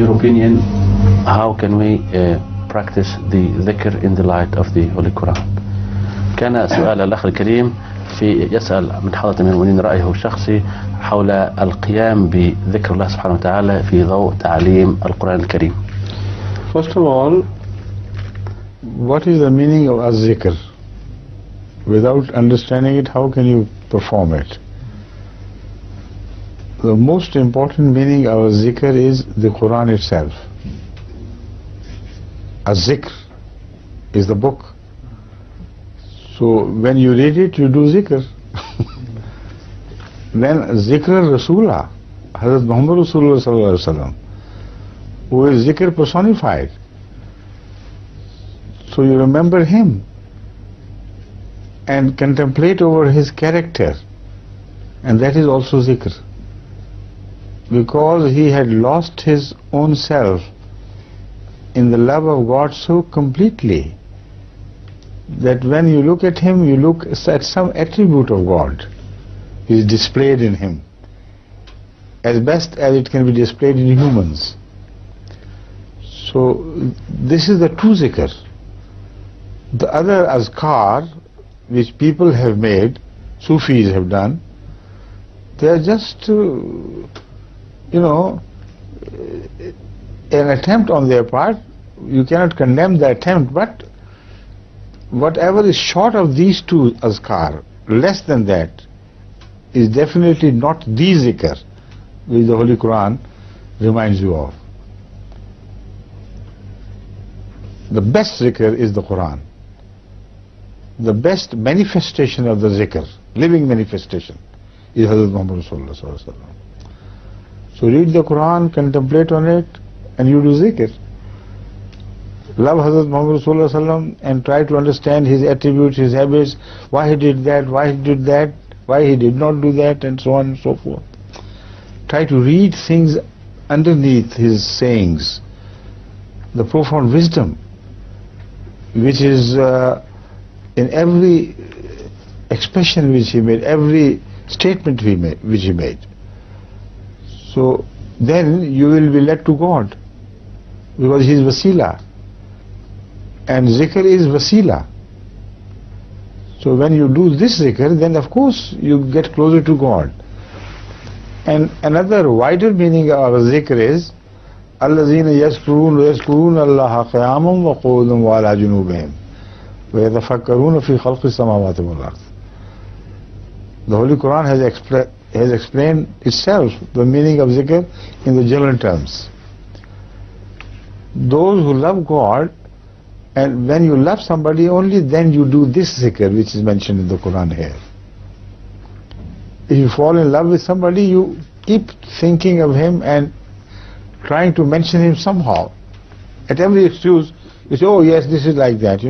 your opinion, how can we practice the dhikr in the light of the Holy Quran? كان سؤال الأخ الكريم يسأل من حضرة أمير المؤمنين رأيه الشخصي حول القيام بذكر الله سبحانه وتعالى في ضوء تعليم القرآن الكريم. First of all, what is the meaning of Zikr? Without understanding it, how can you perform it? The most important meaning of Zikr is the Quran itself. Zikr is the book. So when you read it, you do Zikr. Then Zikr Rasulah, Hazrat Muhammad Rasulullah Sallallahu Alaihi Wasallam, who is Zikr personified. So you remember him and contemplate over his character, and that is also Zikr. Because he had lost his own self in the love of God so completely that when you look at him, you look at some attribute of God is displayed in him, as best as it can be displayed in humans. So this is the true Zikr. The other azkar which people have made, Sufis have done, they are just an attempt on their part. You cannot condemn the attempt, but whatever is short of these two azkar, less than that, is definitely not the zikr which the Holy Quran reminds you of. The best zikr is the Quran. The best manifestation of the zikr, living manifestation, is Hazrat Muhammad Rasulullah Sallallahu Alaihi Wasallam. So read the Quran, contemplate on it, and you do zikr. Love Hazrat Muhammad Rasulullah Sallallahu Alaihi Wasallam and try to understand his attributes, his habits, why he did that, why he did that, why he did not do that, and so on and so forth. Try to read things underneath his sayings, the profound wisdom which is in every expression which he made, every statement which he made. So then you will be led to God, because he is wasila, and zikr is wasila. So when you do this zikr, then of course you get closer to God. And another wider meaning of zikr is الَّذِينَ يَذْكُرُونَ اللَّهَ قِيَامًا وَقُعُودًا وَعَلَى جُنُوبِهِمْ وَيَتَفَكَّرُونَ فِي خَلْقِ السَّمَاوَاتِ وَالْأَرْضِ. The Holy Quran has explained itself the meaning of zikr in the general terms. Those who love God, and when you love somebody, only then you do this zikr which is mentioned in the Quran here. If you fall in love with somebody, you keep thinking of him and trying to mention him somehow. At every excuse, you say, oh yes, this is like that,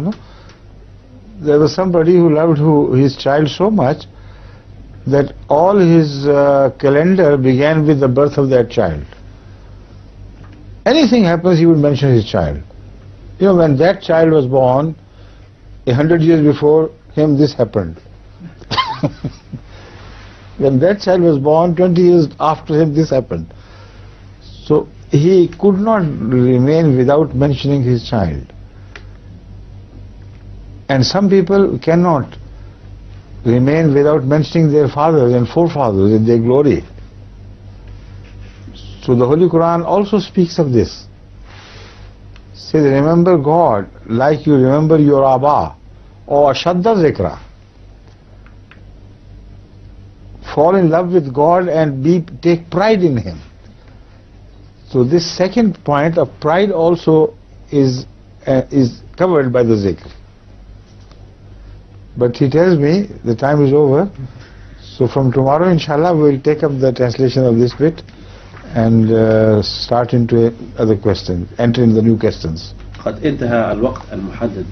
There was somebody who loved his child so much that all his calendar began with the birth of that child. Anything happens, he would mention his child. When that child was born, 100 years before him, this happened. When that child was born, 20 years after him, this happened. So he could not remain without mentioning his child. And some people cannot remain without mentioning their fathers and forefathers in their glory. So the Holy Quran also speaks of this. Says, remember God like you remember your Abba, or Ashadda Zikra. Fall in love with God and take pride in Him. So this second point of pride also is covered by the zikr. But he tells me the time is over. So from tomorrow, inshallah, we will take up the translation of this bit and start into other questions, enter in the new questions. قد انتهى الوقت المحدد